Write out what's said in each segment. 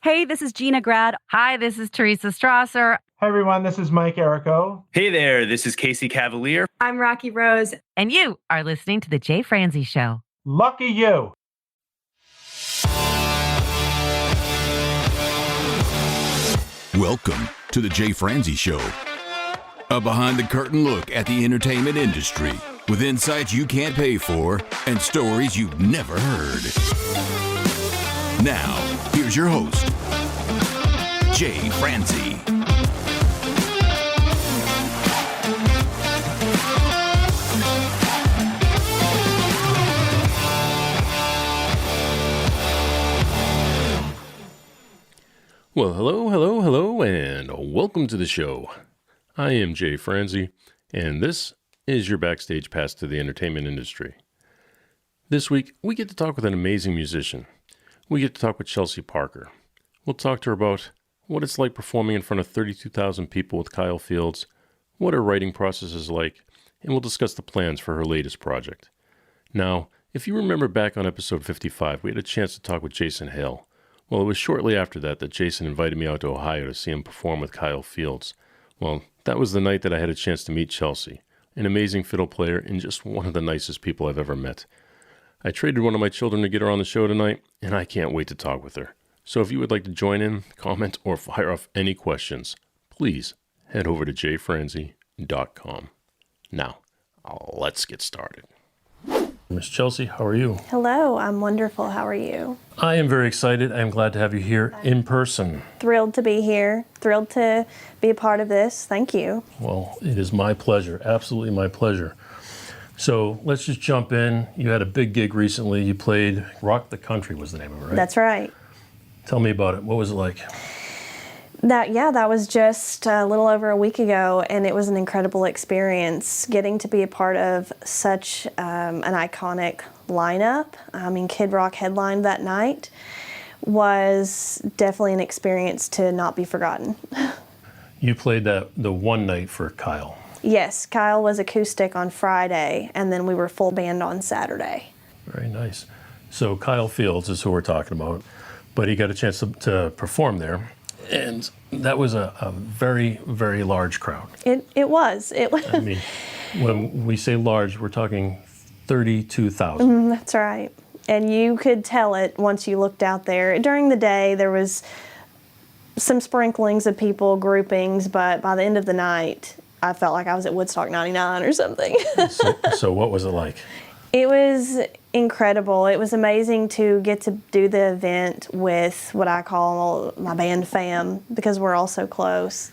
Hey, this is Gina Grad. Hi, this is Teresa Strasser. Hi, everyone. This is Mike Errico. Hey there. This is Casey Cavalier. I'm Rocky Rose. And you are listening to The Jay Franze Show. Lucky you. Welcome to The Jay Franze Show. A behind-the-curtain look at the entertainment industry with insights you can't pay for and stories you've never heard. Now, here's your host, Jay Franze. Well, hello, and welcome to the show. I am Jay Franze, and this is your backstage pass to the entertainment industry. This week, we get to talk with an amazing musician. We get to talk with Chelsey Parker. We'll talk to her about what it's like performing in front of 32,000 people with Kyle Fields, what her writing process is like, and we'll discuss the plans for her latest project. Now, if you remember back on episode 55, we had a chance to talk with Jason Hale. Well, it was shortly after that Jason invited me out to Ohio to see him perform with Kyle Fields. Well, that was the night that I had a chance to meet Chelsey, an amazing fiddle player and just one of the nicest people I've ever met. I traded one of my children to get her on the show tonight, and I can't wait to talk with her. So if you would like to join in, comment, or fire off any questions, please head over to jayfranze.com. Now, let's get started. Miss Chelsey, how are you? Hello, I'm wonderful. How are you? I am very excited. I am glad to have you here in person. Thrilled to be here. Thrilled to be a part of this. Thank you. Well, it is my pleasure. Absolutely my pleasure. So let's just jump in. You had a big gig recently. You played Rock the Country was the name of it, right? That's right. Tell me about it. What was it like? That was just a little over a week ago, and it was an incredible experience getting to be a part of such an iconic lineup. I mean, Kid Rock headlined that night. Was definitely an experience to not be forgotten. You played the one night for Kyle. Yes, Kyle was acoustic on Friday, and then we were full band on Saturday. Very nice. So Kyle Fields is who we're talking about, but he got a chance to perform there. And that was a very, very large crowd. It was. I mean, when we say large, we're talking 32,000. That's right. And you could tell it once you looked out there. During the day, there was some sprinklings of people, groupings, but by the end of the night, I felt like I was at Woodstock 99 or something. So what was it like? It was incredible. It was amazing to get to do the event with what I call my band fam, because we're all so close.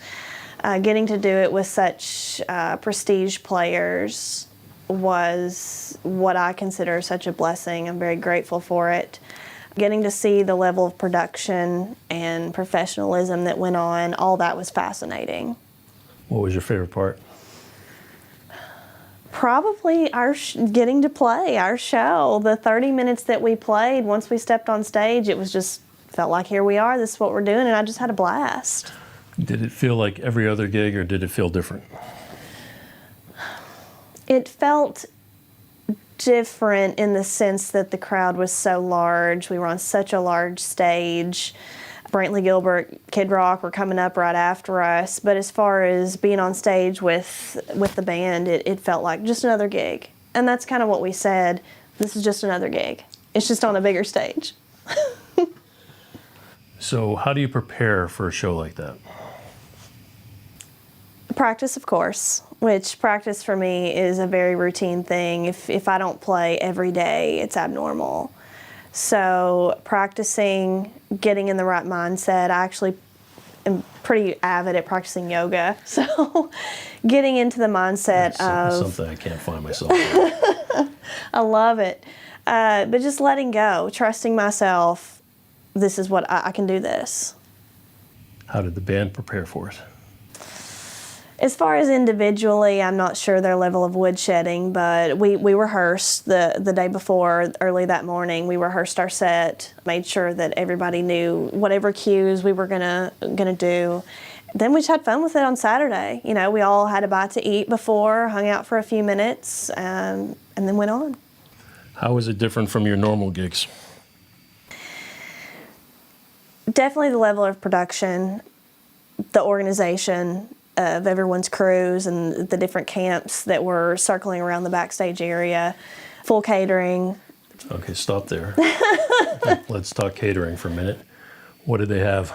Getting to do it with such prestige players was what I consider such a blessing. I'm very grateful for it. Getting to see the level of production and professionalism that went on, all that was fascinating. What was your favorite part? Probably getting to play our show. The 30 minutes that we played, once we stepped on stage, it was just felt like here we are, this is what we're doing, and I just had a blast. Did it feel like every other gig, or did it feel different? It felt different in the sense that the crowd was so large. We were on such a large stage. Brantley Gilbert, Kid Rock were coming up right after us. But as far as being on stage with the band, it felt like just another gig. And that's kind of what we said. This is just another gig. It's just on a bigger stage. So how do you prepare for a show like that? Practice, of course, which practice for me is a very routine thing. If I don't play every day, it's abnormal. So practicing, getting in the right mindset. I actually am pretty avid at practicing yoga. So getting into the mindset That's of... something I can't find myself in. I love it. But just letting go, trusting myself. This is what I can do this. How did the band prepare for it? As far as individually, I'm not sure their level of woodshedding, but we rehearsed the day before, early that morning. We rehearsed our set, made sure that everybody knew whatever cues we were gonna do. Then we just had fun with it on Saturday. You know, we all had a bite to eat before, hung out for a few minutes, and then went on. How is it different from your normal gigs? Definitely the level of production, the organization of everyone's crews and the different camps that were circling around the backstage area, full catering. Okay, stop there. Let's talk catering for a minute. What did they have?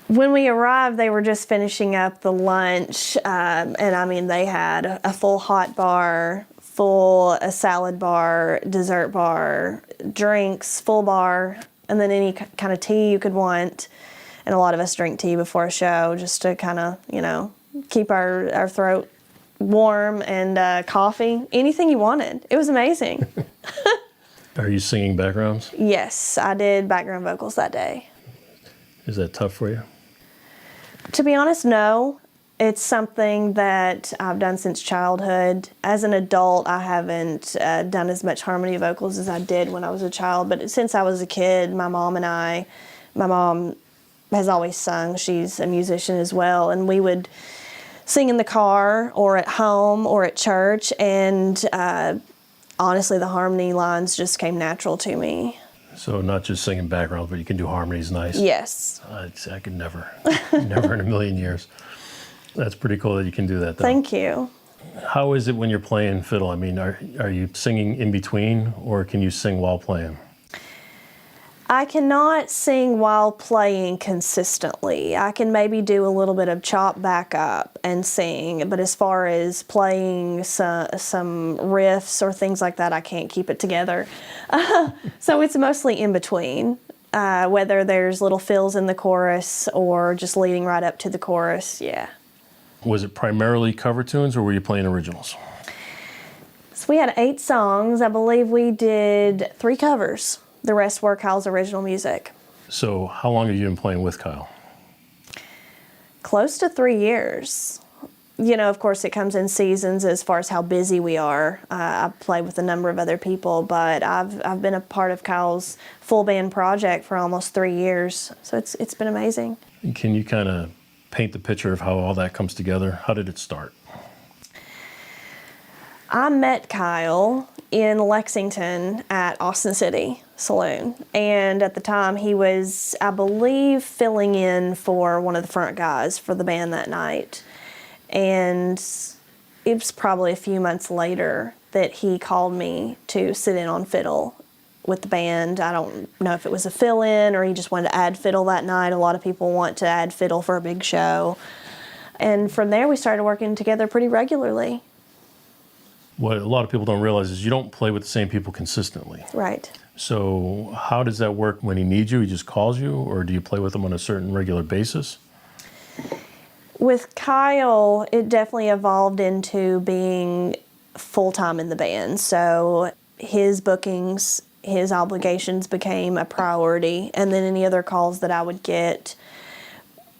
When we arrived, they were just finishing up the lunch, and I mean, they had a full hot bar, a salad bar, dessert bar, drinks, full bar, and then any kind of tea you could want. And a lot of us drink tea before a show just to kind of, keep our throat warm, and coffee, anything you wanted. It was amazing. Are you singing backgrounds? Yes, I did background vocals that day. Is that tough for you? To be honest, no. It's something that I've done since childhood. As an adult, I haven't done as much harmony vocals as I did when I was a child. But since I was a kid, my mom has always sung. She's a musician as well. And we would sing in the car or at home or at church. And honestly, the harmony lines just came natural to me. So not just singing backgrounds, but you can do harmonies nice. Yes. I could never in a million years. That's pretty cool that you can do that, though. Thank you. How is it when you're playing fiddle? I mean, are you singing in between, or can you sing while playing? I cannot sing while playing consistently. I can maybe do a little bit of chop back up and sing, but as far as playing some riffs or things like that, I can't keep it together. So it's mostly in between, whether there's little fills in the chorus or just leading right up to the chorus, yeah. Was it primarily cover tunes, or were you playing originals? So we had 8 songs. I believe we did 3 covers. The rest were Kyle's original music. So how long have you been playing with Kyle? Close to 3 years. Of course, it comes in seasons as far as how busy we are. I play with a number of other people, but I've been a part of Kyle's full band project for almost 3 years. So it's been amazing. Can you kind of paint the picture of how all that comes together? How did it start? I met Kyle in Lexington at Austin City Saloon. And at the time he was, I believe, filling in for one of the front guys for the band that night. And it was probably a few months later that he called me to sit in on fiddle with the band. I don't know if it was a fill-in or he just wanted to add fiddle that night. A lot of people want to add fiddle for a big show. And from there we started working together pretty regularly. What a lot of people don't realize is you don't play with the same people consistently. Right. So how does that work when he needs you? He just calls you, or do you play with him on a certain regular basis? With Kyle, it definitely evolved into being full-time in the band. So his bookings, his obligations became a priority. And then any other calls that I would get,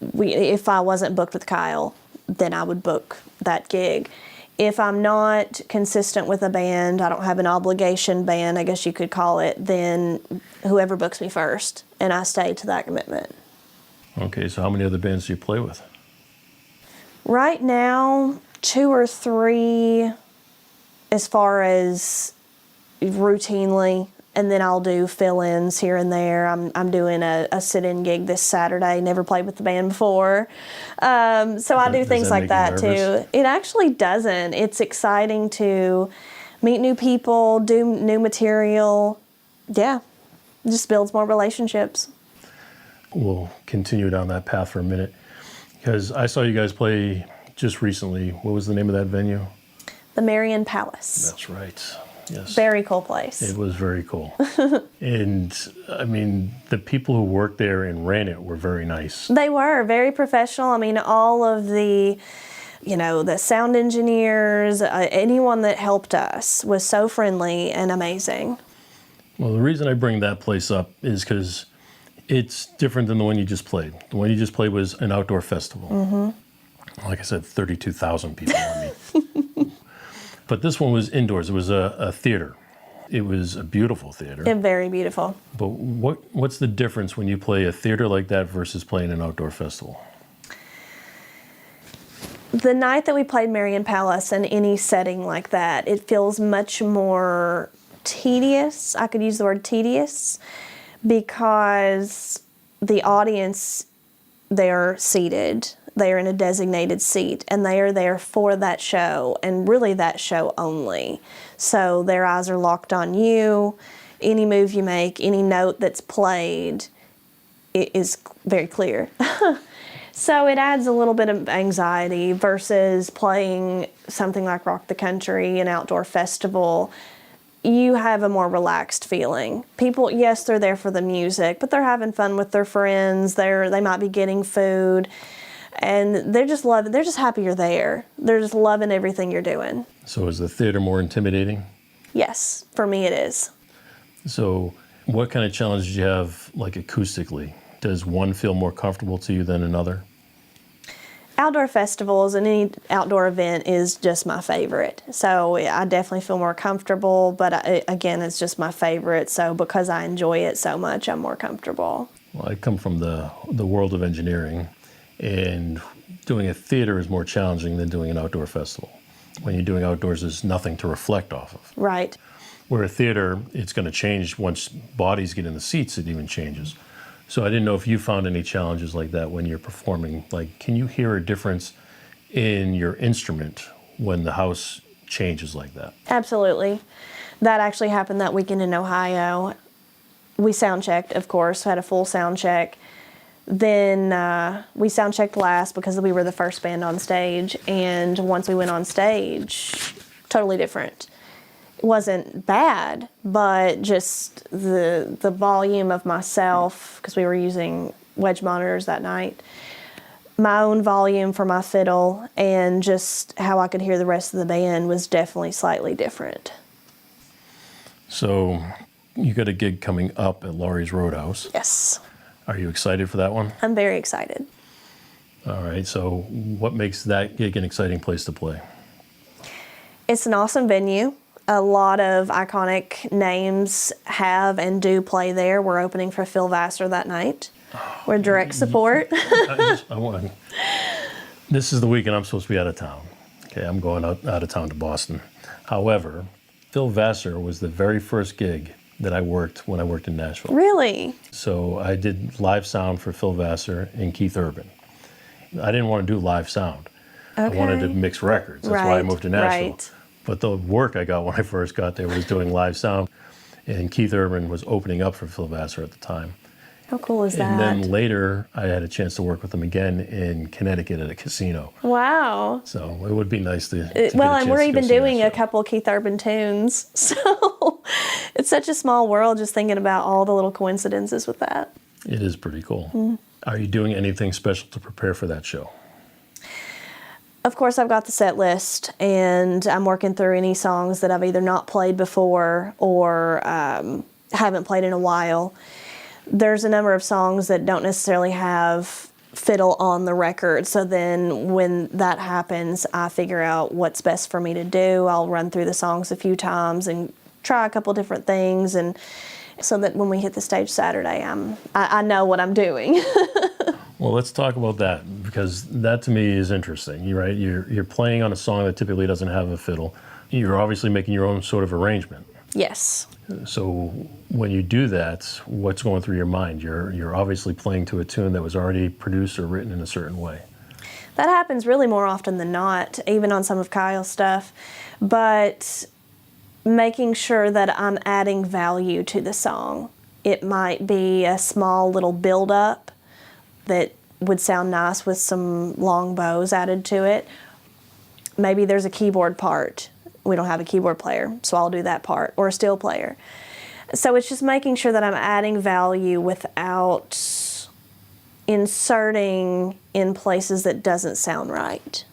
if I wasn't booked with Kyle, then I would book that gig. If I'm not consistent with a band, I don't have an obligation band, I guess you could call it, then whoever books me first, and I stay to that commitment. Okay, so how many other bands do you play with? Right now, 2 or 3 as far as routinely, and then I'll do fill-ins here and there. I'm doing a sit-in gig this Saturday. Never played with the band before. So I do things like that too. It actually doesn't. It's exciting to meet new people, do new material. Yeah, it just builds more relationships. We'll continue down that path for a minute, because I saw you guys play just recently. What was the name of that venue? The Marion Palace. That's right. Yes. Very cool place. It was very cool. And I mean, the people who worked there and ran it were very nice. They were very professional. I mean, all of the, the sound engineers, anyone that helped us was so friendly and amazing. Well, the reason I bring that place up is because it's different than the one you just played. The one you just played was an outdoor festival. Mm-hmm. Like I said, 32,000 people. But this one was indoors. It was a theater. It was a beautiful theater. Very beautiful. But what's the difference when you play a theater like that versus playing an outdoor festival? The night that we played Marion Palace in any setting like that, it feels much more tedious. I could use the word tedious, because the audience, they're seated. They are in a designated seat, and they are there for that show, and really that show only. So their eyes are locked on you. Any move you make, any note that's played, it is very clear. So it adds a little bit of anxiety versus playing something like Rock the Country, an outdoor festival. You have a more relaxed feeling. People, yes, they're there for the music, but they're having fun with their friends. They might be getting food, and they're just happy you're there. They're just loving everything you're doing. So is the theater more intimidating? Yes, for me it is. So what kind of challenges do you have, like acoustically? Does one feel more comfortable to you than another? Outdoor festivals and any outdoor event is just my favorite. So I definitely feel more comfortable, but again, it's just my favorite. So because I enjoy it so much, I'm more comfortable. Well, I come from the world of engineering, and doing a theater is more challenging than doing an outdoor festival. When you're doing outdoors, there's nothing to reflect off of. Right. Where a theater, it's going to change once bodies get in the seats, it even changes. So I didn't know if you found any challenges like that when you're performing. Like, can you hear a difference in your instrument when the house changes like that? Absolutely. That actually happened that weekend in Ohio. We sound checked, of course, had a full sound check. Then we sound checked last because we were the first band on stage. And once we went on stage, totally different. It wasn't bad, but just the volume of myself, because we were using wedge monitors that night, my own volume for my fiddle, and just how I could hear the rest of the band was definitely slightly different. So you got a gig coming up at Laurie's Roadhouse. Yes. Are you excited for that one? I'm very excited. All right, so what makes that gig an exciting place to play? It's an awesome venue. A lot of iconic names have and do play there. We're opening for Phil Vassar that night. We're direct support. This is the weekend I'm supposed to be out of town. Okay, I'm going out of town to Boston. However, Phil Vassar was the very first gig that I worked when I worked in Nashville. Really? So I did live sound for Phil Vassar and Keith Urban. I didn't want to do live sound. Okay. I wanted to mix records. That's why I moved to Nashville. Right. But the work I got when I first got there was doing live sound, and Keith Urban was opening up for Phil Vassar at the time. How cool is that? And then later, I had a chance to work with him again in Connecticut at a casino. Wow. So it would be nice to well, and we're even doing a couple of Keith Urban tunes. So it's such a small world just thinking about all the little coincidences with that. It is pretty cool. Mm-hmm. Are you doing anything special to prepare for that show? Of course, I've got the set list, and I'm working through any songs that I've either not played before or haven't played in a while. There's a number of songs that don't necessarily have fiddle on the record, so then when that happens, I figure out what's best for me to do. I'll run through the songs a few times and try a couple different things, and so that when we hit the stage Saturday, I know what I'm doing. Well, let's talk about that, because that to me is interesting. You're right. You're playing on a song that typically doesn't have a fiddle. You're obviously making your own sort of arrangement. Yes. So when you do that, what's going through your mind? You're obviously playing to a tune that was already produced or written in a certain way. That happens really more often than not, even on some of Kyle's stuff. But making sure that I'm adding value to the song. It might be a small little build-up that would sound nice with some long bows added to it. Maybe there's a keyboard part. We don't have a keyboard player, so I'll do that part, or a steel player. So it's just making sure that I'm adding value without inserting in places that doesn't sound right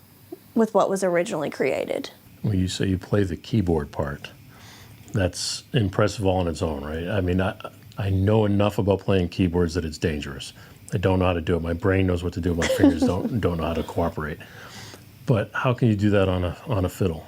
with what was originally created. When you say you play the keyboard part, that's impressive all on its own, right? I mean, I know enough about playing keyboards that it's dangerous. I don't know how to do it. My brain knows what to do. My fingers don't know how to cooperate. But how can you do that on a fiddle?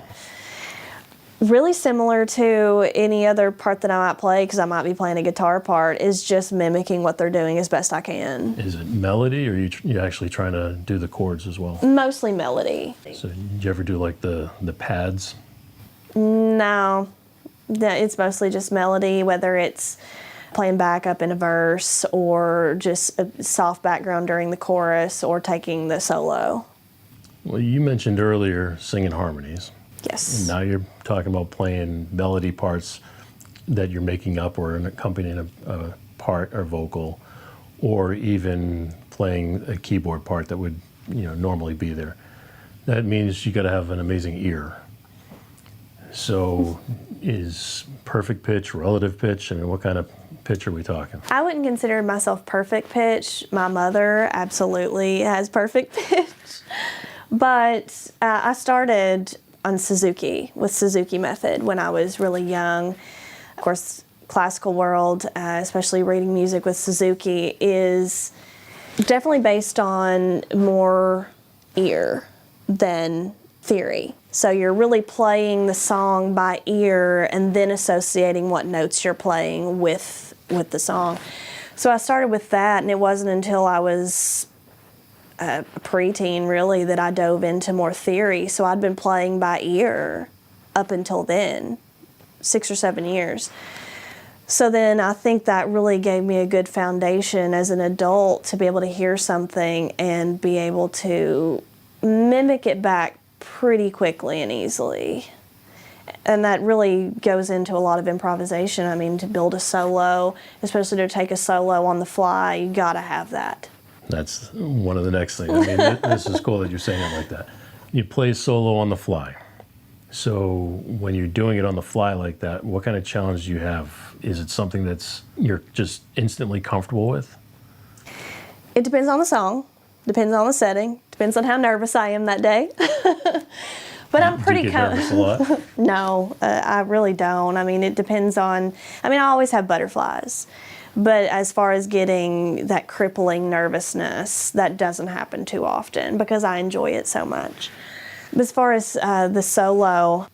Really similar to any other part that I might play, because I might be playing a guitar part, is just mimicking what they're doing as best I can. Is it melody, or are you actually trying to do the chords as well? Mostly melody. So did you ever do like the pads? No, it's mostly just melody, whether it's playing backup in a verse, or just a soft background during the chorus, or taking the solo. Well, you mentioned earlier singing harmonies. Yes. And now you're talking about playing melody parts that you're making up or accompanying a part or vocal, or even playing a keyboard part that would normally be there. That means you got to have an amazing ear. So is perfect pitch, relative pitch? I mean, what kind of pitch are we talking? I wouldn't consider myself perfect pitch. My mother absolutely has perfect pitch. But I started on Suzuki, with Suzuki method, when I was really young. Of course, classical world, especially reading music with Suzuki, is definitely based on more ear than theory. So you're really playing the song by ear and then associating what notes you're playing with the song. So I started with that, and it wasn't until I was a preteen, really, that I dove into more theory. So I'd been playing by ear up until then, 6 or 7 years. So then I think that really gave me a good foundation as an adult to be able to hear something and be able to mimic it back pretty quickly and easily. And that really goes into a lot of improvisation. I mean, to build a solo, especially to take a solo on the fly, you gotta have that. That's one of the next things. I mean, this is cool that you're saying it like that. You play solo on the fly. So when you're doing it on the fly like that, what kind of challenge do you have? Is it something that's you're just instantly comfortable with? It depends on the song, depends on the setting, depends on how nervous I am that day. But I'm pretty Do you get nervous a lot? No, I really don't. I mean, it depends on, I always have butterflies. But as far as getting that crippling nervousness, that doesn't happen too often because I enjoy it so much. But as far as the solo,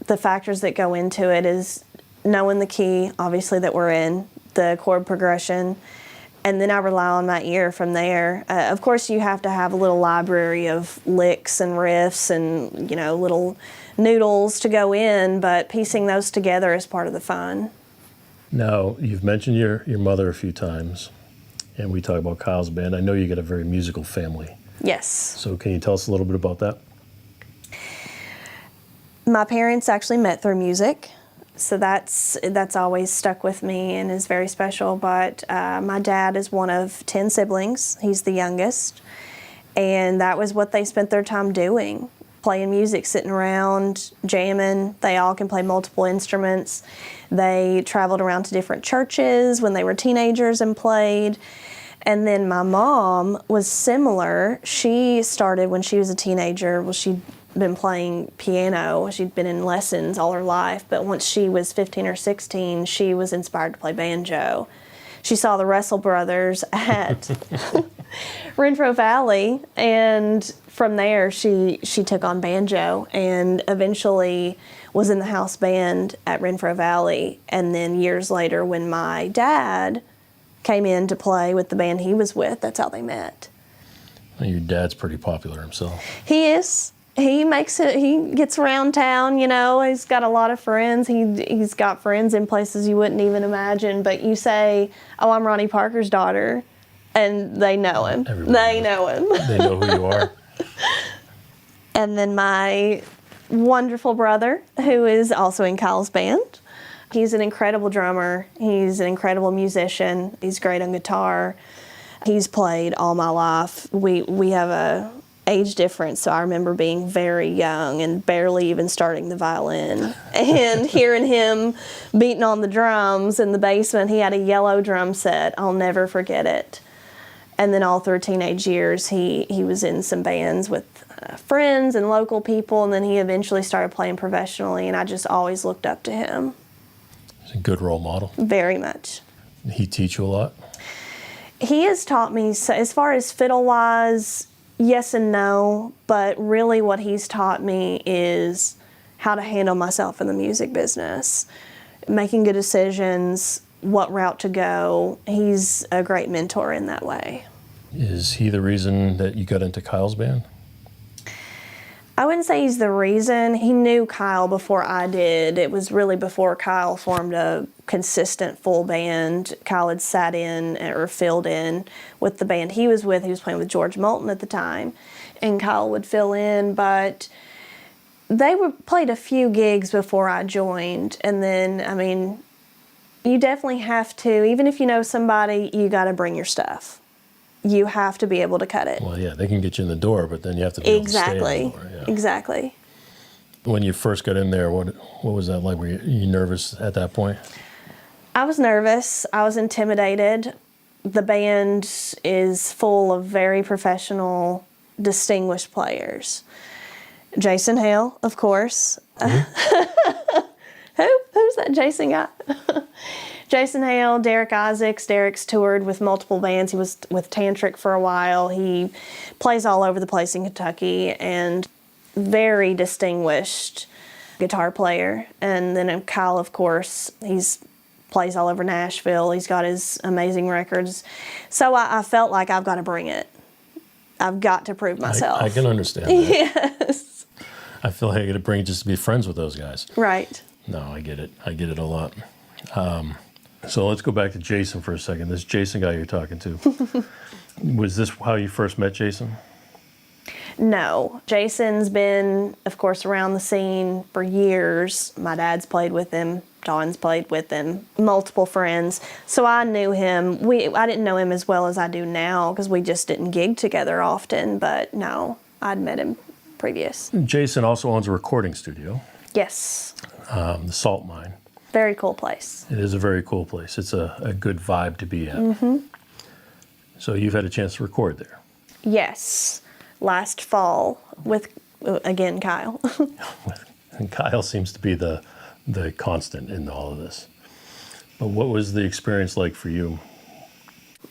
the factors that go into it is knowing the key, obviously, that we're in, the chord progression, and then I rely on my ear from there. Of course, you have to have a little library of licks and riffs and, little noodles to go in, but piecing those together is part of the fun. Now, you've mentioned your mother a few times, and we talk about Kyle's band. I know you got a very musical family. Yes. So can you tell us a little bit about that? My parents actually met through music, so that's always stuck with me and is very special. But my dad is one of 10 siblings. He's the youngest, and that was what they spent their time doing, playing music, sitting around, jamming. They all can play multiple instruments. They traveled around to different churches when they were teenagers and played. And then my mom was similar. She started when she was a teenager. Well, she'd been playing piano. She'd been in lessons all her life, but once she was 15 or 16, she was inspired to play banjo. She saw the Russell brothers at Renfro Valley, and from there she took on banjo and eventually was in the house band at Renfro Valley. And then years later, when my dad came in to play with the band he was with, that's how they met. Well, your dad's pretty popular himself. He is. He makes it, he gets around town, he's got a lot of friends. He's got friends in places you wouldn't even imagine. But you say, oh, I'm Ronnie Parker's daughter, and they know him. They know him. They know who you are. And then my wonderful brother, who is also in Kyle's band. He's an incredible drummer. He's an incredible musician. He's great on guitar. He's played all my life. We have a age difference, so I remember being very young and barely even starting the violin and hearing him beating on the drums in the basement. He had a yellow drum set. I'll never forget it. And then all through teenage years, he was in some bands with friends and local people, and then he eventually started playing professionally, and I just always looked up to him. He's a good role model. Very much. Did he teach you a lot? He has taught me, so as far as fiddle-wise, yes and no, but really what he's taught me is how to handle myself in the music business, making good decisions, what route to go. He's a great mentor in that way. Is he the reason that you got into Kyle's band? I wouldn't say he's the reason. He knew Kyle before I did. It was really before Kyle formed a consistent full band. Kyle had sat in or filled in with the band he was with. He was playing with George Moulton at the time, and Kyle would fill in, but they played a few gigs before I joined. And then, I mean, you definitely have to, even if you know somebody, you got to bring your stuff. You have to be able to cut it. Well, yeah, they can get you in the door, but then you have to be able to stay in the door. Yeah. Exactly. When you first got in there, what was that like? Were you nervous at that point? I was nervous. I was intimidated. The band is full of very professional, distinguished players. Jason Hale, of course. Mm-hmm. Who's that Jason guy? Jason Hale, Derek Isaacs. Derek's toured with multiple bands. He was with Tantric for a while. He plays all over the place in Kentucky, and very distinguished guitar player. And then Kyle, of course, plays all over Nashville. He's got his amazing records. So I felt like I've got to bring it. I've got to prove myself. I can understand that. Yes. I feel like I got to bring it just to be friends with those guys. Right. No, I get it. I get it a lot. So let's go back to Jason for a second. This Jason guy you're talking to. Was this how you first met Jason? No. Jason's been, of course, around the scene for years. My dad's played with him. Dawn's played with him. Multiple friends. So I knew him. I didn't know him as well as I do now because we just didn't gig together often. But no, I'd met him previous. Jason also owns a recording studio. Yes. The Salt Mine. Very cool place. It is a very cool place. It's a good vibe to be at. Mm-hmm. So you've had a chance to record there. Yes. Last fall with, again, Kyle. And Kyle seems to be the constant in all of this. But what was the experience like for you?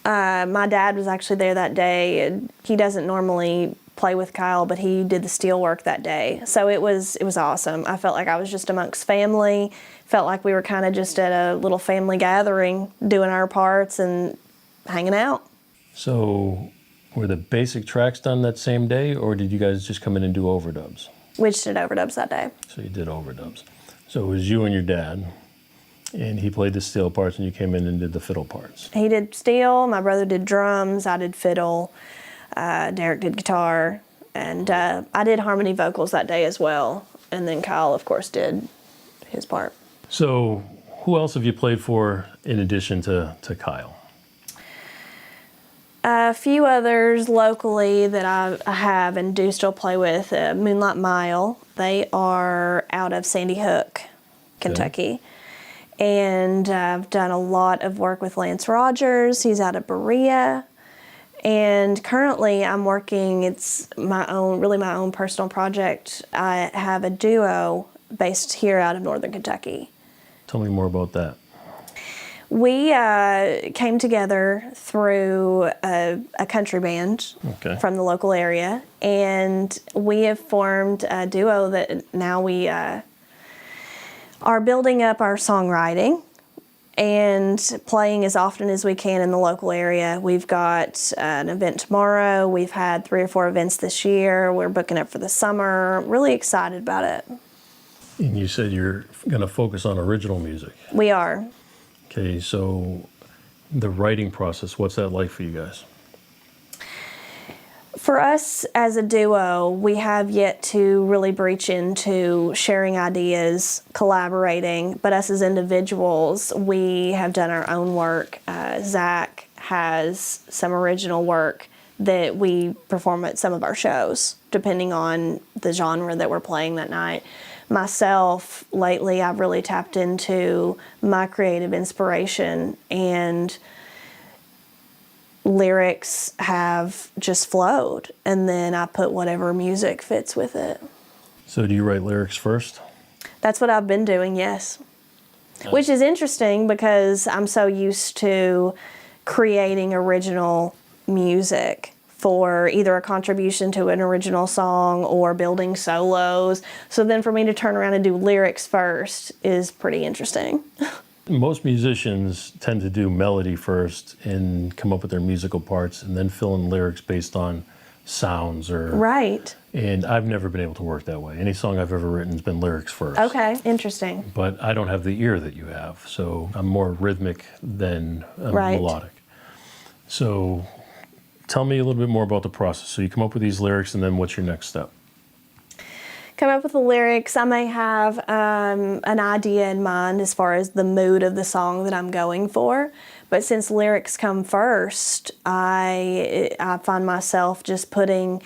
My dad was actually there that day. He doesn't normally play with Kyle, but he did the steel work that day. So it was awesome. I felt like I was just amongst family. Felt like we were kind of just at a little family gathering, doing our parts and hanging out. So were the basic tracks done that same day, or did you guys just come in and do overdubs? We just did overdubs that day. So you did overdubs. So it was you and your dad, and he played the steel parts, and you came in and did the fiddle parts. He did steel, my brother did drums, I did fiddle, Derek did guitar, and I did harmony vocals that day as well. And then Kyle, of course, did his part. So who else have you played for in addition to Kyle? A few others locally that I have and do still play with. Moonlight Mile. They are out of Sandy Hook, Kentucky. Okay. And I've done a lot of work with Lance Rogers. He's out of Berea. And currently I'm working, it's my own personal project. I have a duo based here out of Northern Kentucky. Tell me more about that. We came together through a country band from the local area, and we have formed a duo that now we are building up our songwriting and playing as often as we can in the local area. We've got an event tomorrow. We've had 3 or 4 events this year. We're booking up for the summer. Really excited about it. And you said you're going to focus on original music. We are. Okay, so the writing process, what's that like for you guys? For us as a duo, we have yet to really breach into sharing ideas, collaborating, but us as individuals, we have done our own work. Zach has some original work that we perform at some of our shows, depending on the genre that we're playing that night. Myself, lately, I've really tapped into my creative inspiration, and lyrics have just flowed, and then I put whatever music fits with it. So do you write lyrics first? That's what I've been doing, yes. Which is interesting because I'm so used to creating original music for either a contribution to an original song or building solos. So then for me to turn around and do lyrics first is pretty interesting. Most musicians tend to do melody first and come up with their musical parts and then fill in lyrics based on sounds or Right. And I've never been able to work that way. Any song I've ever written has been lyrics first. Okay, interesting. But I don't have the ear that you have, so I'm more rhythmic than Right. melodic. So tell me a little bit more about the process. So you come up with these lyrics, and then what's your next step? Come up with the lyrics. I may have an idea in mind as far as the mood of the song that I'm going for. But since lyrics come first, I find myself just putting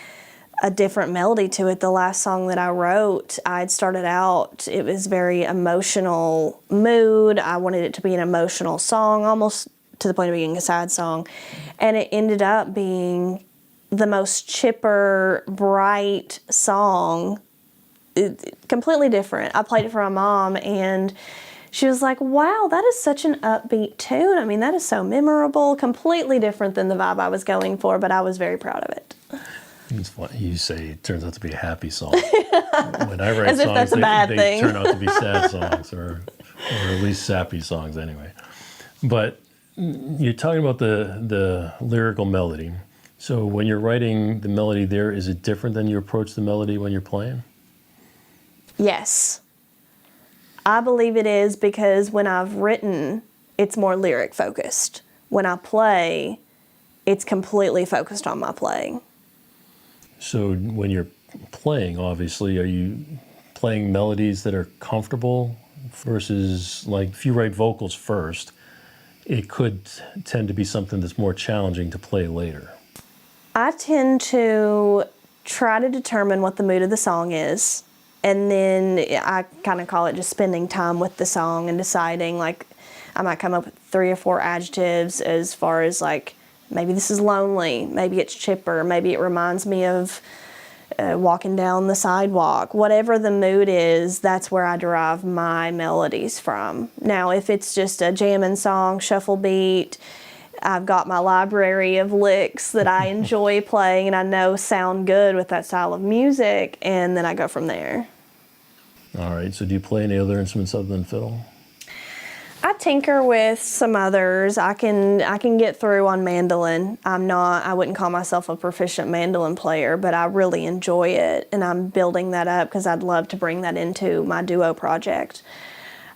a different melody to it. The last song that I wrote, I'd started out, it was very emotional mood. I wanted it to be an emotional song, almost to the point of being a sad song. And it ended up being the most chipper, bright song. Completely different. I played it for my mom, and she was like, wow, that is such an upbeat tune. I mean, that is so memorable. Completely different than the vibe I was going for, but I was very proud of it. It's funny. You say it turns out to be a happy song. When I write As if songs, that's a bad they thing. turn out to be sad songs, or at least sappy songs anyway. But you're talking about the lyrical melody. So when you're writing the melody there, is it different than you approach the melody when you're playing? Yes. I believe it is, because when I've written, it's more lyric focused. When I play, it's completely focused on my playing. So when you're playing, obviously, are you playing melodies that are comfortable versus, like, if you write vocals first, it could tend to be something that's more challenging to play later? I tend to try to determine what the mood of the song is, and then I kind of call it just spending time with the song and deciding, like, I might come up with 3 or 4 adjectives as far as, like, maybe this is lonely, maybe it's chipper, maybe it reminds me of walking down the sidewalk. Whatever the mood is, that's where I derive my melodies from. Now, if it's just a jamming song, shuffle beat, I've got my library of licks that I enjoy playing and I know sound good with that style of music, and then I go from there. All right, so do you play any other instruments other than fiddle? I tinker with some others. I can get through on mandolin. I wouldn't call myself a proficient mandolin player, but I really enjoy it, and I'm building that up because I'd love to bring that into my duo project.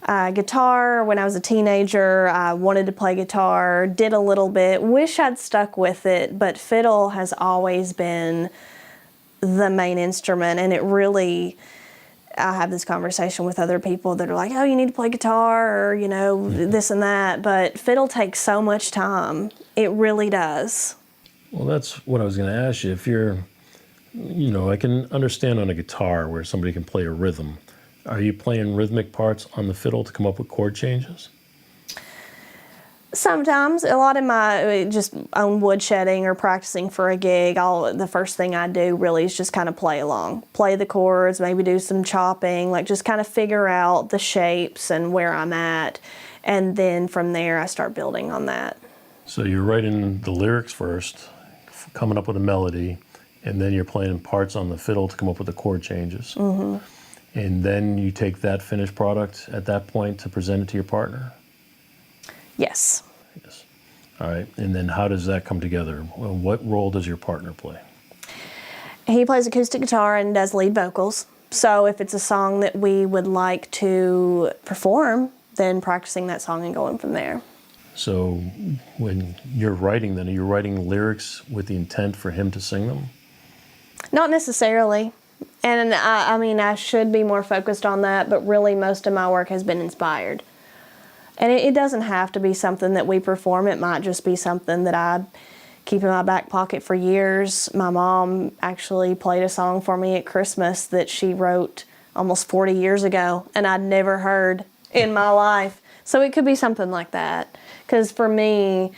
Guitar, when I was a teenager, I wanted to play guitar, did a little bit, wish I'd stuck with it, but fiddle has always been the main instrument, and it really, I have this conversation with other people that are like, oh, you need to play guitar, or, you know, this and that, but fiddle takes so much time. It really does. Well, that's what I was going to ask you. If you're, you know, I can understand on a guitar where somebody can play a rhythm. Are you playing rhythmic parts on the fiddle to come up with chord changes? Sometimes. A lot of my just own woodshedding or practicing for a gig, the first thing I do really is just kind of play along. Play the chords, maybe do some chopping, like just kind of figure out the shapes and where I'm at. And then from there, I start building on that. So you're writing the lyrics first, coming up with a melody, and then you're playing parts on the fiddle to come up with the chord changes. Mm-hmm. And then you take that finished product at that point to present it to your partner? Yes. Yes. All right. And then how does that come together? Well, what role does your partner play? He plays acoustic guitar and does lead vocals. So if it's a song that we would like to perform, then practicing that song and going from there. So when you're writing, then are you writing lyrics with the intent for him to sing them? Not necessarily. And I mean, I should be more focused on that, but really most of my work has been inspired. And it doesn't have to be something that we perform. It might just be something that I keep in my back pocket for years. My mom actually played a song for me at Christmas that she wrote almost 40 years ago, and I'd never heard in my life. So it could be something like that. Because for me,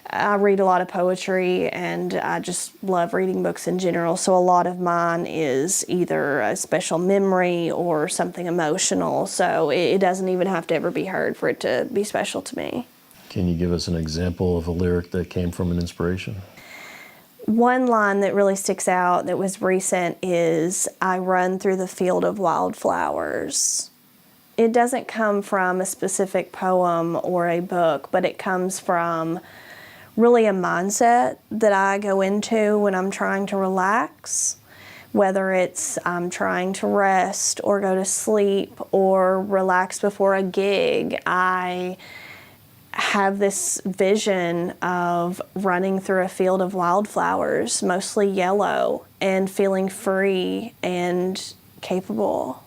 I read a lot of poetry, and I just love reading books in general. So a lot of mine is either a special memory or something emotional. So it doesn't even have to ever be heard for it to be special to me. Can you give us an example of a lyric that came from an inspiration? One line that really sticks out that was recent is, I run through the field of wildflowers. It doesn't come from a specific poem or a book, but it comes from really a mindset that I go into when I'm trying to relax, whether it's I'm trying to rest or go to sleep or relax before a gig. I have this vision of running through a field of wildflowers, mostly yellow, and feeling free and capable.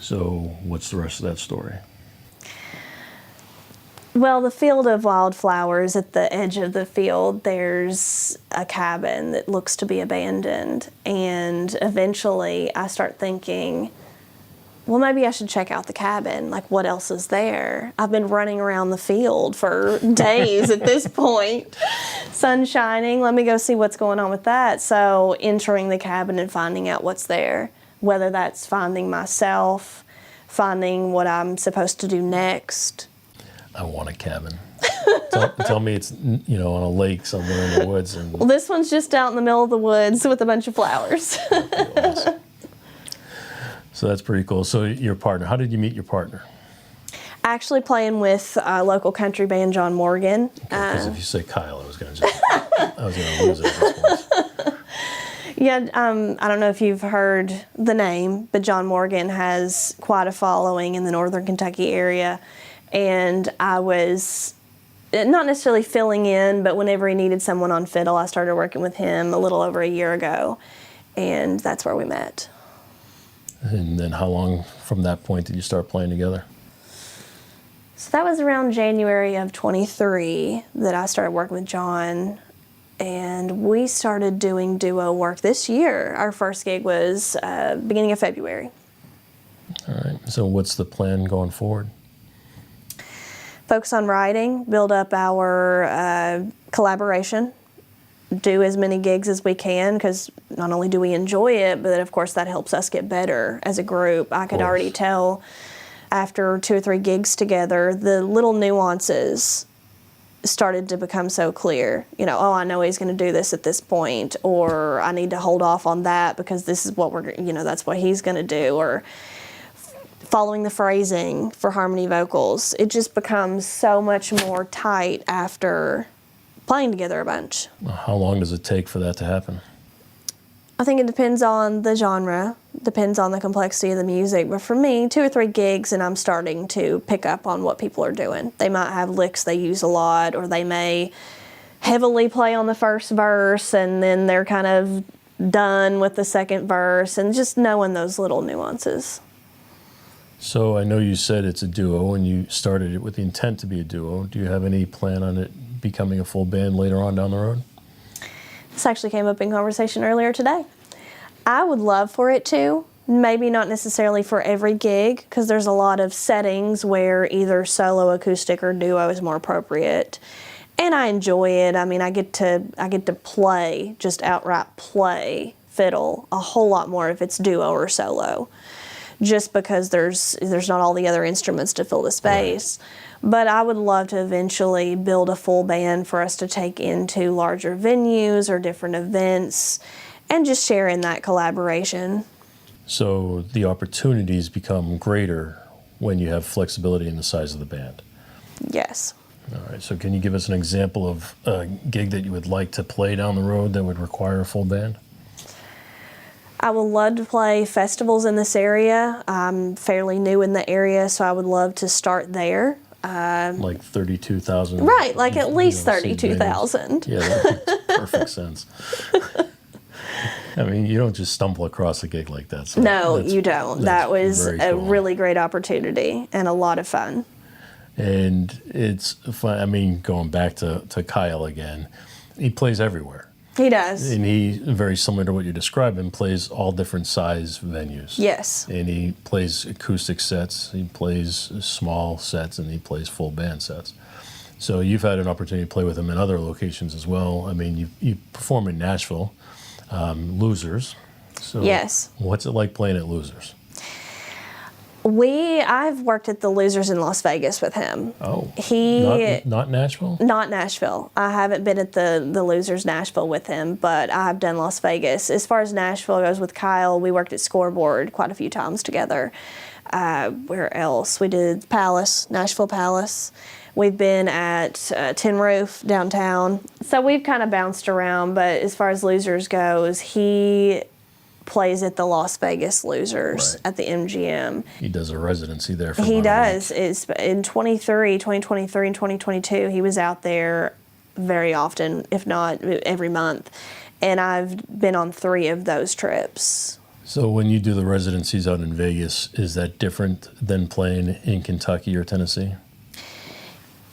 So what's the rest of that story? Well, the field of wildflowers, at the edge of the field, there's a cabin that looks to be abandoned. And eventually I start thinking, well, maybe I should check out the cabin. Like, what else is there? I've been running around the field for days at this point. Sun shining, let me go see what's going on with that. So entering the cabin and finding out what's there, whether that's finding myself, finding what I'm supposed to do next. I want a cabin. Tell me it's, on a lake somewhere in the woods. And Well, this one's just out in the middle of the woods with a bunch of flowers. awesome. So that's pretty cool. So your partner, how did you meet your partner? Actually playing with a local country band, John Morgan. Because if you say Kyle, I was going to lose it at this point. Yeah, I don't know if you've heard the name, but John Morgan has quite a following in the northern Kentucky area. And I was not necessarily filling in, but whenever he needed someone on fiddle, I started working with him a little over a year ago. And that's where we met. And then how long from that point did you start playing together? So that was around January of 23 that I started working with John. And we started doing duo work this year. Our first gig was beginning of February. All right. So what's the plan going forward? Focus on writing, build up our collaboration, do as many gigs as we can, because not only do we enjoy it, but of course that helps us get better as a group. I could already tell after 2 or 3 gigs together, the little nuances started to become so clear. I know he's going to do this at this point, or I need to hold off on that because this is what that's what he's going to do, or following the phrasing for harmony vocals. It just becomes so much more tight after playing together a bunch. How long does it take for that to happen? I think it depends on the genre, depends on the complexity of the music, but for me, 2 or 3 gigs and I'm starting to pick up on what people are doing. They might have licks they use a lot, or they may heavily play on the first verse and then they're kind of done with the second verse, and just knowing those little nuances. So I know you said it's a duo and you started it with the intent to be a duo. Do you have any plan on it becoming a full band later on down the road? This actually came up in conversation earlier today. I would love for it to, maybe not necessarily for every gig, because there's a lot of settings where either solo, acoustic, or duo is more appropriate. And I enjoy it. I mean, I get to play, just outright play fiddle a whole lot more if it's duo or solo, just because there's not all the other instruments to fill the space. Right. But I would love to eventually build a full band for us to take into larger venues or different events and just share in that collaboration. So the opportunities become greater when you have flexibility in the size of the band. Yes. All right, so can you give us an example of a gig that you would like to play down the road that would require a full band? I would love to play festivals in this area. I'm fairly new in the area, so I would love to start there. Like 32,000? Right, like at least 32,000. Yeah, that makes perfect sense. I mean, you don't just stumble across a gig like that. So no, you don't. That was a cool. really great opportunity and a lot of fun. And it's fun. I mean, going back to Kyle again, he plays everywhere. He does. And he, very similar to what you're describing, plays all different size venues. Yes. And he plays acoustic sets, he plays small sets, and he plays full band sets. So you've had an opportunity to play with him in other locations as well. I mean, you perform in Nashville, Losers. So yes. What's it like playing at Losers? I've worked at the Losers in Las Vegas with him. Oh, he not Nashville? Not Nashville. I haven't been at the Losers Nashville with him, but I've done Las Vegas. As far as Nashville goes with Kyle, we worked at Scoreboard quite a few times together. Where else? We did Palace, Nashville Palace. We've been at Tin Roof downtown. So we've kind of bounced around, but as far as Losers goes, he plays at the Las Vegas Losers Right. at the MGM. He does a residency there. For He about a week. does. It's in 2023 and 2022, he was out there very often, if not every month. And I've been on 3 of those trips. So when you do the residencies out in Vegas, is that different than playing in Kentucky or Tennessee?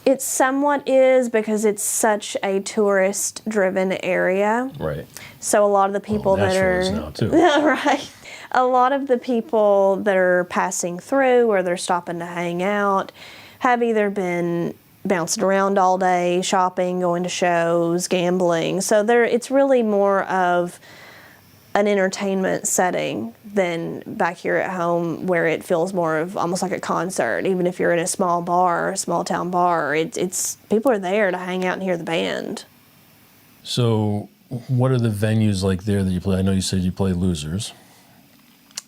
It somewhat is, because it's such a tourist-driven area. Right. So a lot of the people that Nashville are is now too. right, a lot of the people that are passing through or they're stopping to hang out have either been bouncing around all day, shopping, going to shows, gambling. So it's really more of an entertainment setting than back here at home, where it feels more of almost like a concert. Even if you're in a small bar, a small town bar, it's people are there to hang out and hear the band. So what are the venues like there that you play? I know you said you play Losers.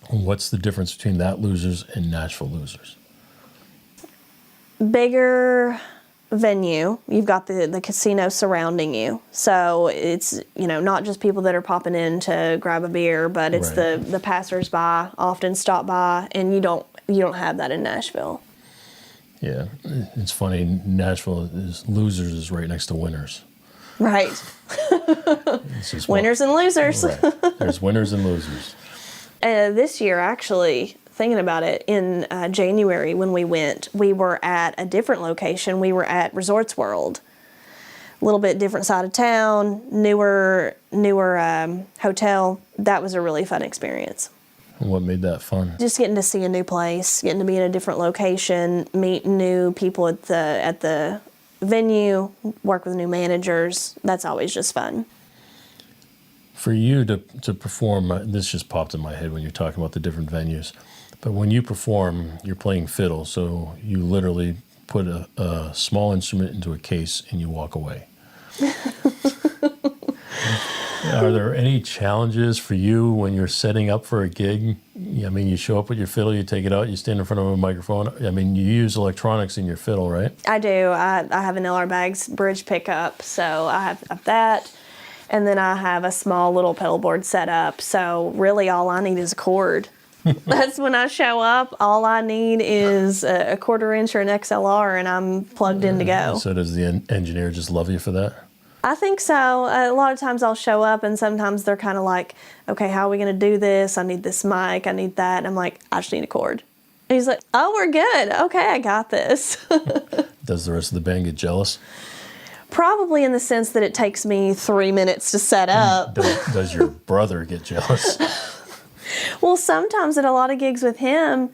What's the difference between that Losers and Nashville Losers? Bigger venue. You've got the casino surrounding you, so it's not just people that are popping in to grab a beer, but it's Right. the passersby often stop by, and you don't have that in Nashville. Yeah, it's funny. Nashville Losers is right next to Winners. Right. It's just Winners and losers. Right. There's winners and losers. This year, actually, thinking about it, in January when we went, we were at a different location. We were at Resorts World, a little bit different side of town, newer hotel. That was a really fun experience. And what made that fun? Just getting to see a new place, getting to be in a different location, meet new people at the venue, work with new managers. That's always just fun. For you to perform, this just popped in my head when you're talking about the different venues, but when you perform, you're playing fiddle, so you literally put a small instrument into a case and you walk away. Are there any challenges for you when you're setting up for a gig? I mean, you show up with your fiddle, you take it out, you stand in front of a microphone. I mean, you use electronics in your fiddle, right? I do. I have an LR Baggs bridge pickup, so I have that. And then I have a small little pedal board set up. So really all I need is a cord. That's when I show up. All I need is a 1/4 inch or an XLR, and I'm plugged in to go. So does the engineer just love you for that? I think so. A lot of times I'll show up, and sometimes they're kind of like, okay, how are we going to do this? I need this mic. I need that. And I'm like, I just need a cord. And he's like, oh, we're good. Okay, I got this. Does the rest of the band get jealous? Probably in the sense that it takes me 3 minutes to set up. Does your brother get jealous? Well, sometimes at a lot of gigs with him,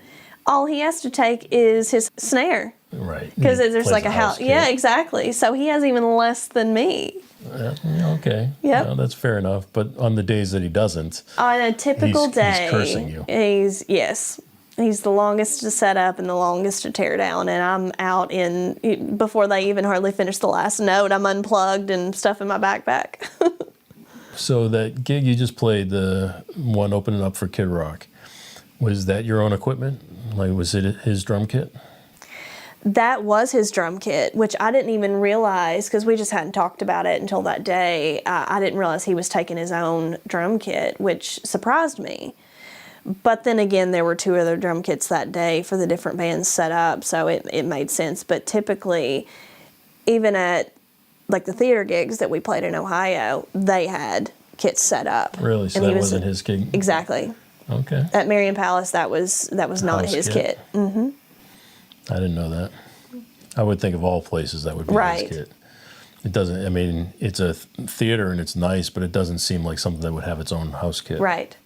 all he has to take is his snare. Right. Because He there's plays like a house. kit. Yeah, exactly. So he has even less than me. Okay. Yep. No, that's fair enough. But on the days that he doesn't, On a typical He's day, cursing you. He's the longest to set up and the longest to tear down, and I'm out before they even hardly finish the last note. I'm unplugged and stuff in my backpack. So that gig you just played, the one opening up for Kid Rock, was that your own equipment? Like, was it his drum kit? That was his drum kit, which I didn't even realize, because we just hadn't talked about it until that day. I didn't realize he was taking his own drum kit, which surprised me. But then again, there were 2 other drum kits that day for the different bands set up, so it made sense. But typically, even at like the theater gigs that we played in Ohio, they had kits set up. Really? So And he that was- wasn't his gig? Exactly. Okay. At Marion Palace, that was not House his kit. kit. Mm-hmm. I didn't know that. I would think of all places that would be Right. his kit. It doesn't, I mean, it's a theater and it's nice, but it doesn't seem like something that would have its own house kit. Right.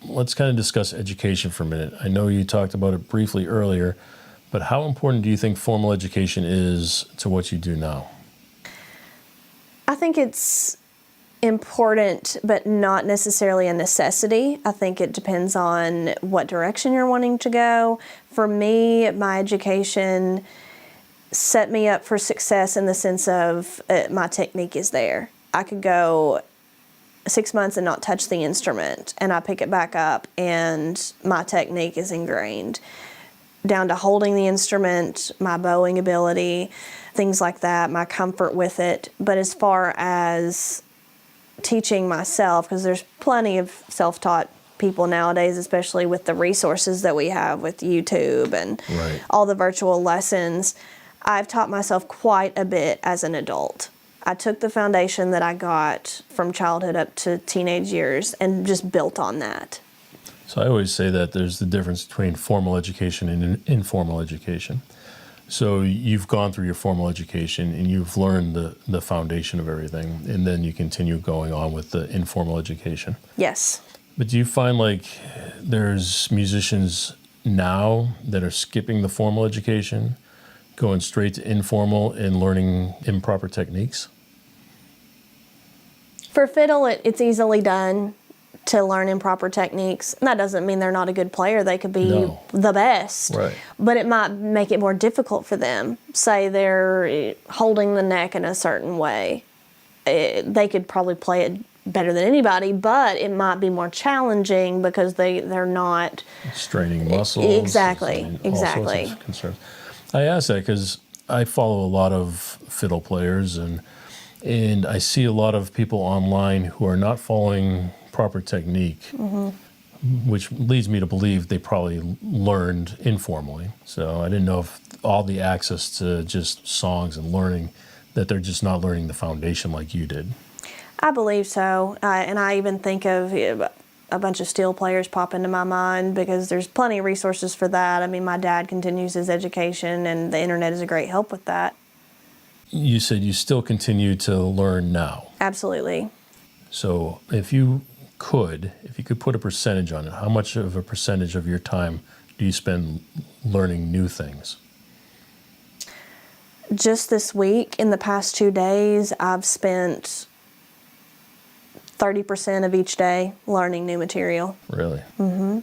Let's kind of discuss education for a minute. I know you talked about it briefly earlier, but how important do you think formal education is to what you do now? I think it's important, but not necessarily a necessity. I think it depends on what direction you're wanting to go. For me, my education set me up for success in the sense of my technique is there. I could go 6 months and not touch the instrument, and I pick it back up and my technique is ingrained. down to holding the instrument, my bowing ability, things like that, my comfort with it. But as far as teaching myself, because there's plenty of self-taught people nowadays, especially with the resources that we have with YouTube and Right. all the virtual lessons, I've taught myself quite a bit as an adult. I took the foundation that I got from childhood up to teenage years and just built on that. So I always say that there's the difference between formal education and informal education. So you've gone through your formal education and you've learned the foundation of everything, and then you continue going on with the informal education. Yes. But do you find like there's musicians now that are skipping the formal education, going straight to informal and learning improper techniques? For fiddle, it's easily done to learn improper techniques. And that doesn't mean they're not a good player. They could be No. the best. Right. But it might make it more difficult for them. Say they're holding the neck in a certain way. They could probably play it better than anybody, but it might be more challenging because they're not... Straining muscles. Exactly, and all sorts exactly. of concerns. I ask that because I follow a lot of fiddle players, and I see a lot of people online who are not following proper technique, which leads me to believe they probably learned informally. So I didn't know if all the access to just songs and learning, that they're just not learning the foundation like you did. I believe so. And I even think of a bunch of steel players pop into my mind because there's plenty of resources for that. I mean, my dad continues his education, and the internet is a great help with that. You said you still continue to learn now. Absolutely. So if you could put a percentage on it, how much of a percentage of your time do you spend learning new things? Just this week, in the past 2 days, I've spent 30% of each day learning new material. Really? Mm-hmm.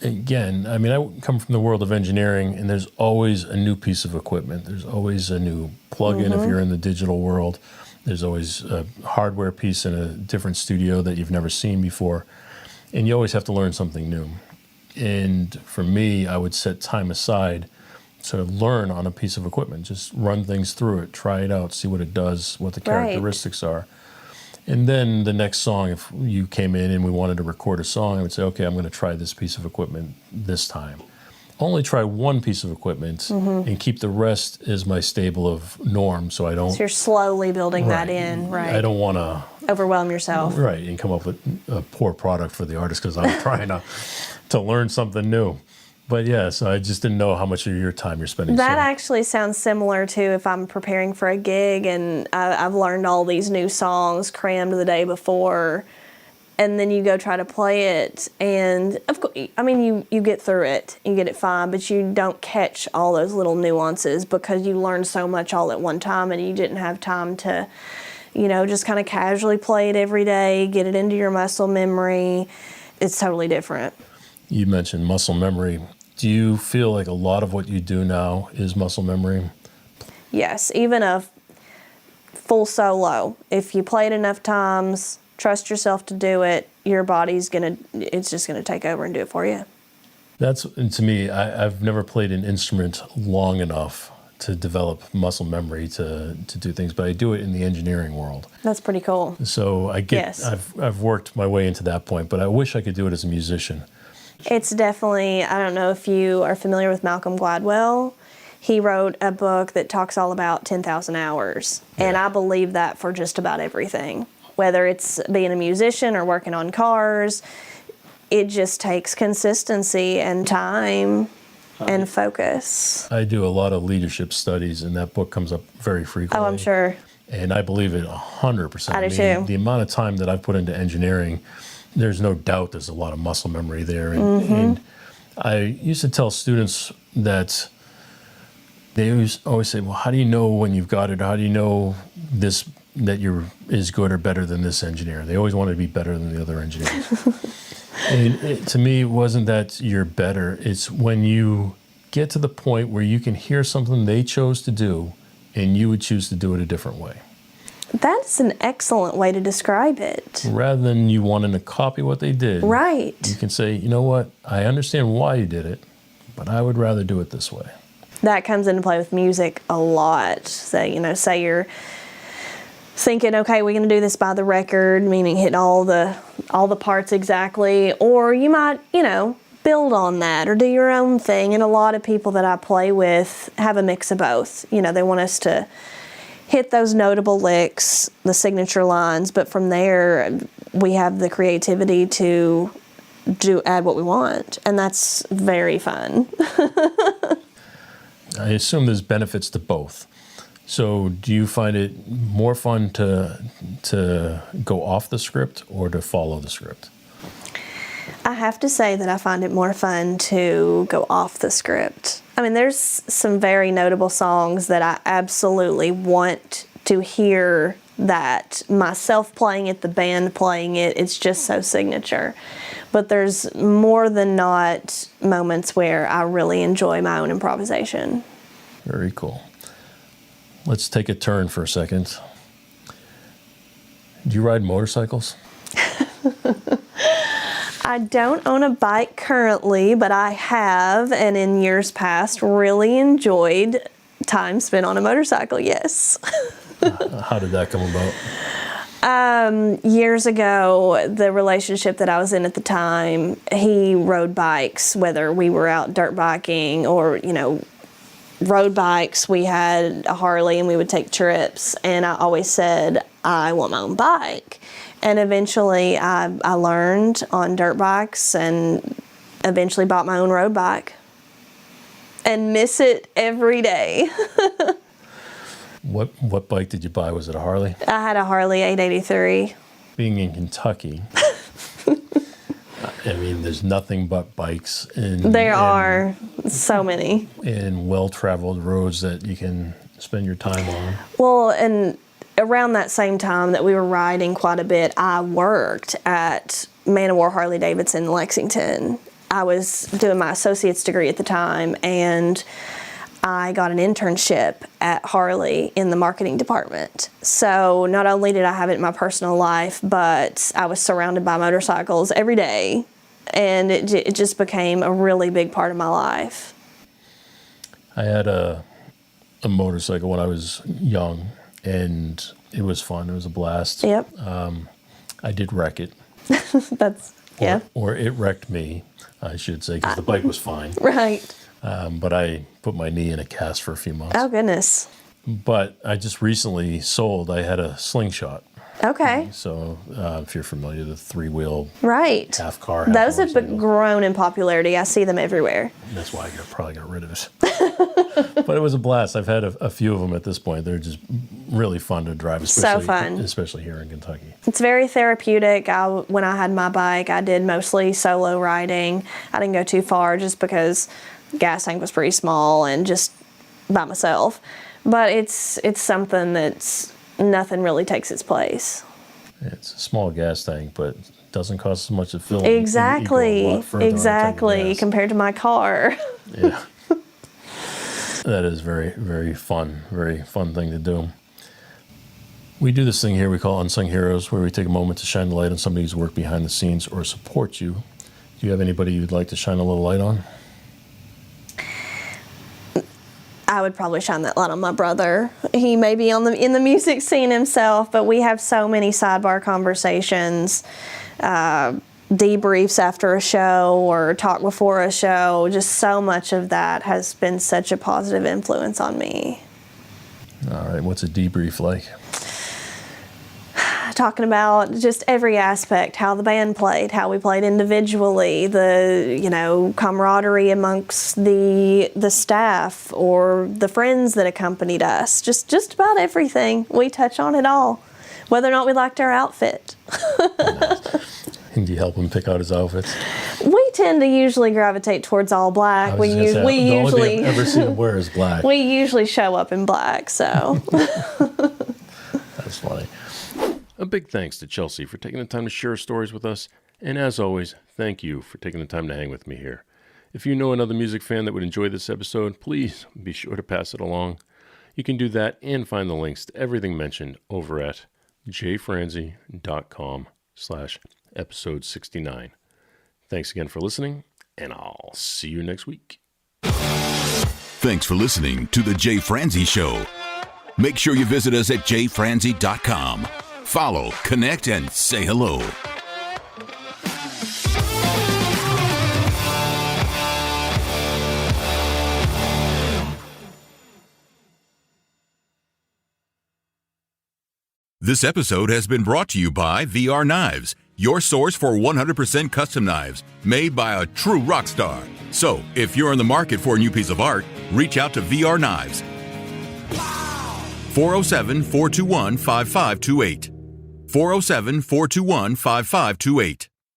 Again, I mean, I come from the world of engineering, and there's always a new piece of equipment. There's always a new plug-in if you're in the digital world. There's always a hardware piece in a different studio that you've never seen before. And you always have to learn something new. And for me, I would set time aside to learn on a piece of equipment. Just run things through it, try it out, see what it does, what the characteristics are. And then the next song, if you came in and we wanted to record a song, I would say, okay, I'm going to try this piece of equipment this time. Only try one piece of equipment and keep the rest as my stable of norm, so I don't... So you're slowly building that in, right? I don't want to... Overwhelm yourself. Right, and come up with a poor product for the artist because I'm trying to learn something new. But yeah, so I just didn't know how much of your time you're spending. That actually sounds similar to if I'm preparing for a gig and I've learned all these new songs crammed the day before, and then you go try to play it, and of course, I mean, you get through it, you get it fine, but you don't catch all those little nuances because you learned so much all at one time and you didn't have time to, just kind of casually play it every day, get it into your muscle memory. It's totally different. You mentioned muscle memory. Do you feel like a lot of what you do now is muscle memory? Yes, even a full solo. If you play it enough times, trust yourself to do it, your body's it's just gonna take over and do it for you. To me, I've never played an instrument long enough to develop muscle memory to do things, but I do it in the engineering world. That's pretty cool. So I've worked my way into that point, but I wish I could do it as a musician. It's definitely, I don't know if you are familiar with Malcolm Gladwell. He wrote a book that talks all about 10,000 hours. Yeah. And I believe that for just about everything. Whether it's being a musician or working on cars, it just takes consistency and time and focus. I do a lot of leadership studies, and that book comes up very frequently. Oh, I'm sure. And I believe it 100%. I do too. The amount of time that I've put into engineering, there's no doubt there's a lot of muscle memory there. And I used to tell students that they always say, well, how do you know when you've got it? How do you know that you're as good or better than this engineer? They always wanted to be better than the other engineers. And to me, it wasn't that you're better. It's when you get to the point where you can hear something they chose to do and you would choose to do it a different way. That's an excellent way to describe it. Rather than you wanting to copy what they did. Right. You can say, you know what, I understand why you did it, but I would rather do it this way. That comes into play with music a lot. So, say you're thinking, okay, we're going to do this by the record, meaning hit all the parts exactly, or you might, build on that or do your own thing. And a lot of people that I play with have a mix of both. They want us to hit those notable licks, the signature lines, but from there we have the creativity to add what we want, and that's very fun. I assume there's benefits to both. So do you find it more fun to go off the script or to follow the script? I have to say that I find it more fun to go off the script. I mean, there's some very notable songs that I absolutely want to hear, that myself playing it, the band playing it, it's just so signature. But there's more than not moments where I really enjoy my own improvisation. Very cool. Let's take a turn for a second. Do you ride motorcycles? I don't own a bike currently, but I have, and in years past, really enjoyed time spent on a motorcycle, yes. How did that come about? Years ago, the relationship that I was in at the time, he rode bikes, whether we were out dirt biking or, road bikes. We had a Harley and we would take trips, and I always said, I want my own bike. And eventually I learned on dirt bikes and eventually bought my own road bike and miss it every day. What bike did you buy? Was it a Harley? I had a Harley 883. Being in Kentucky, I mean, there's nothing but bikes There are so many. And well-traveled roads that you can spend your time on. Well, and around that same time that we were riding quite a bit, I worked at Man of War Harley Davidson in Lexington. I was doing my associate's degree at the time, and I got an internship at Harley in the marketing department. So not only did I have it in my personal life, but I was surrounded by motorcycles every day, and it just became a really big part of my life. I had a motorcycle when I was young, and it was fun. It was a blast. Yep. I did wreck it. Yeah. Or it wrecked me, I should say, because the bike was fine. Right. But I put my knee in a cast for a few months. Oh, goodness. But I just recently sold. I had a slingshot. Okay. So if you're familiar, the three-wheel Right. half car. Those have grown in popularity. I see them everywhere. That's why I probably got rid of it. But it was a blast. I've had a few of them at this point. They're just really fun to drive, especially here in Kentucky. It's very therapeutic. When I had my bike, I did mostly solo riding. I didn't go too far just because the gas tank was pretty small and just by myself. But it's something that's nothing really takes its place. It's a small gas tank, but it doesn't cost as much to fill. Exactly. Compared to my car. Yeah. That is very, very fun thing to do. We do this thing here we call Unsung Heroes, where we take a moment to shine the light on somebody who's worked behind the scenes or support you. Do you have anybody you'd like to shine a little light on? I would probably shine that light on my brother. He may be in the music scene himself, but we have so many sidebar conversations, debriefs after a show or talk before a show. Just so much of that has been such a positive influence on me. All right, what's a debrief like? Talking about just every aspect, how the band played, how we played individually, the camaraderie amongst the staff or the friends that accompanied us. Just about everything. We touch on it all, whether or not we liked our outfit. And do you help him pick out his outfits? We tend to usually gravitate towards all black. The only thing I've ever seen him wear is black. We usually show up in black, so. That's funny. A big thanks to Chelsey for taking the time to share her stories with us. And as always, thank you for taking the time to hang with me here. If you know another music fan that would enjoy this episode, please be sure to pass it along. You can do that and find the links to everything mentioned over at jayfranze.com/episode 69. Thanks again for listening, and I'll see you next week. Thanks for listening to The Jay Franze Show. Make sure you visit us at jayfranze.com. Follow, connect, and say hello. This episode has been brought to you by VR Knives, your source for 100% custom knives made by a true rock star. So, if you're in the market for a new piece of art, reach out to VR Knives. 407-421-5528. 407-421-5528.